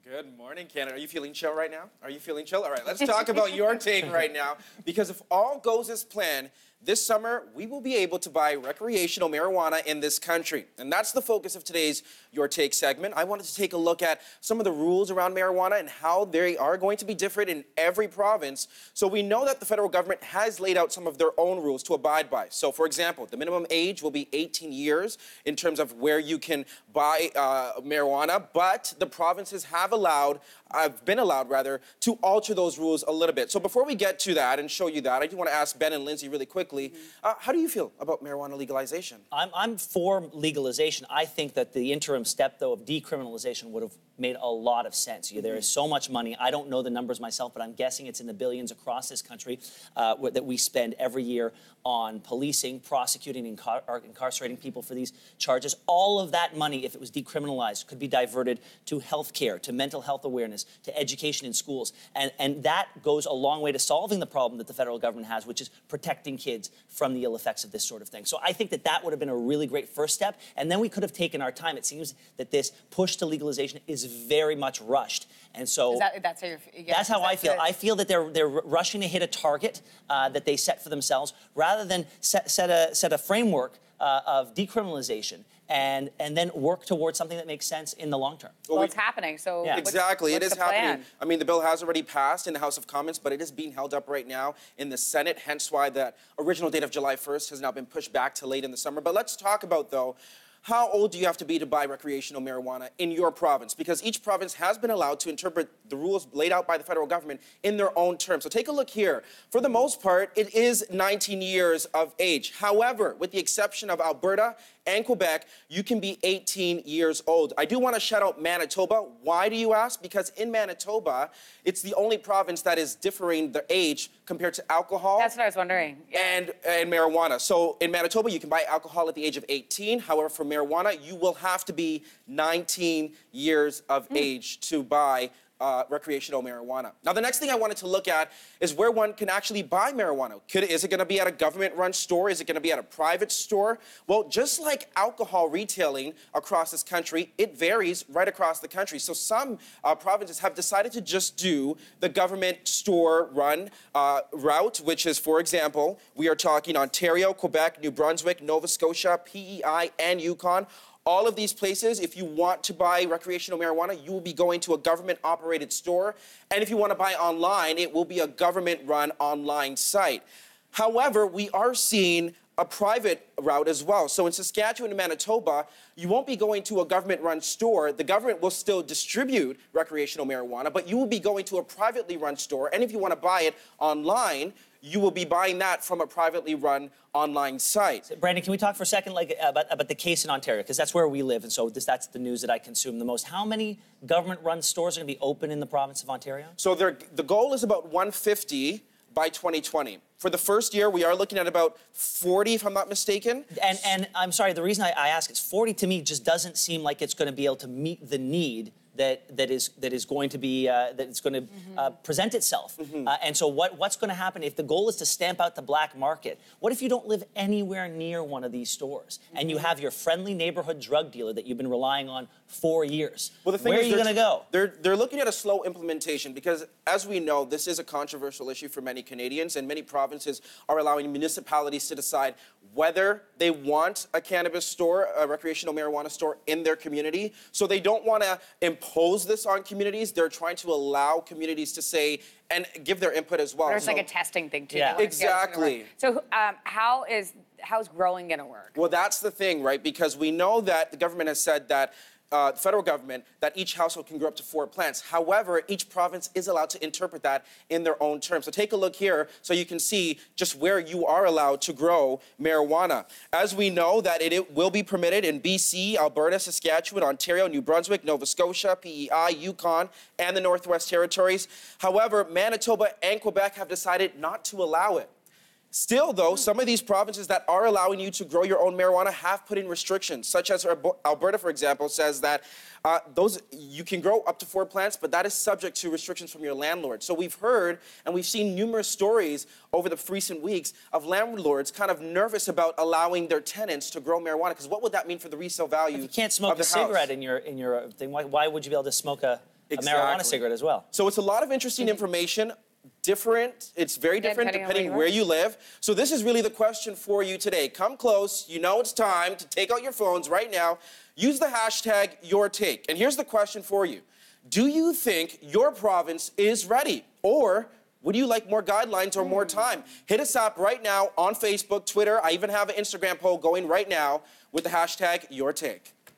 Good morning, Canada. Are you feeling chill right now? Are you feeling chill? All right, let's talk about your take right now. Because if all goes as planned, this summer, we will be able to buy recreational marijuana in this country. And that's the focus of today's Your Take segment. I wanted to take a look at some of the rules around marijuana and how they are going to be different in every province. So we know that the federal government has laid out some of their own rules to abide by. So, for example, the minimum age will be 18 years in terms of where you can buy marijuana, but the provinces have been allowed to alter those rules a little bit. So before we get to that and show you that, I do want to ask Ben and Lindsey really quickly, how do you feel about marijuana legalization? I'm for legalization. I think that the interim step, though, of decriminalization would have made a lot of sense. There is so much money. I don't know the numbers myself, but I'm guessing it's in the billions across this country that we spend every year on policing, prosecuting, incarcerating people for these charges. All of that money, if it was decriminalized, could be diverted to health care, to mental health awareness, to education in schools. And that goes a long way to solving the problem that the federal government has, which is protecting kids from the ill effects of this sort of thing. So I think that that would have been a really great first step. And then we could have taken our time. It seems that this push to legalization is very much rushed. And so that's how I feel. I feel that they're rushing to hit a target that they set for themselves rather than set a framework of decriminalization and then work towards something that makes sense in the long term. Well, it's happening, so yeah. Exactly, what's it is happening. I mean, the bill has already passed in the House of Commons, but it is being held up right now in the Senate, hence why that original date of July 1st has now been pushed back to late in the summer. But let's talk about, though, how old do you have to be to buy recreational marijuana in your province? Because each province has been allowed to interpret the rules laid out by the federal government in their own terms. So take a look here. For the most part, it is 19 years of age. However, with the exception of Alberta and Quebec, you can be 18 years old. I do want to shout out Manitoba. Why do you ask? Because in Manitoba, it's the only province that is differing the age compared to alcohol. That's what I was wondering. Yeah. And marijuana. So in Manitoba, you can buy alcohol at the age of 18. However, for marijuana, you will have to be 19 years of age to buy recreational marijuana. Now, the next thing I wanted to look at is where one can actually buy marijuana. Is it going to be at a government-run store? Is it going to be at a private store? Well, just like alcohol retailing across this country, it varies right across the country. So some provinces have decided to just do the government store-run route, which is, for example, we are talking Ontario, Quebec, New Brunswick, Nova Scotia, PEI, and Yukon. All of these places, if you want to buy recreational marijuana, you will be going to a government-operated store. And if you want to buy online, it will be a government-run online site. However, we are seeing a private route as well. So in Saskatchewan and Manitoba, you won't be going to a government-run store. The government will still distribute recreational marijuana, but you will be going to a privately run store. And if you want to buy it online, you will be buying that from a privately run online site. Brandon, can we talk for a second about the case in Ontario? Because that's where we live, and so that's the news that I consume the most. How many government-run stores are going to be open in the province of Ontario? So the goal is about 150 by 2020. For the first year, we are looking at about 40, if I'm not mistaken. And I'm sorry, the reason I ask is 40 to me just doesn't seem like it's going to be able to meet the need that is going to present itself. And so what's going to happen if the goal is to stamp out the black market? What if you don't live anywhere near one of these stores and you have your friendly neighborhood drug dealer that you've been relying on for years? Well, the thing where are you going to go? They're looking at a slow implementation because, as we know, this is a controversial issue for many Canadians, and many provinces are allowing municipalities to decide whether they want a cannabis store, a recreational marijuana store in their community. So they don't want to impose this on communities. They're trying to allow communities to say and give their input as well. There's like a testing thing too. Yeah. Exactly. So how's growing going to work? Well, that's the thing, right? Because we know that the government has said that the federal government, that each household can grow up to 4 plants. However, each province is allowed to interpret that in their own terms. So take a look here so you can see just where you are allowed to grow marijuana. As we know that it will be permitted in BC, Alberta, Saskatchewan, Ontario, New Brunswick, Nova Scotia, PEI, Yukon, and the Northwest Territories. However, Manitoba and Quebec have decided not to allow it. Still, though, some of these provinces that are allowing you to grow your own marijuana have put in restrictions, such as Alberta, for example, says that you can grow up to 4 plants, but that is subject to restrictions from your landlord. So we've heard and we've seen numerous stories over the recent weeks of landlords kind of nervous about allowing their tenants to grow marijuana, because what would that mean for the resale value? If you can't smoke a cigarette in your thing, why would you be able to smoke a a marijuana cigarette as well. So it's a lot of interesting information. Different. It's very different depending where you live. So this is really the question for you today. Come close. You know it's time to take out your phones right now. Use the hashtag #YourTake. And here's the question for you. Do you think your province is ready? Or would you like more guidelines or more time? Hit us up right now on Facebook, Twitter. I even have an Instagram poll going right now with the hashtag #YourTake.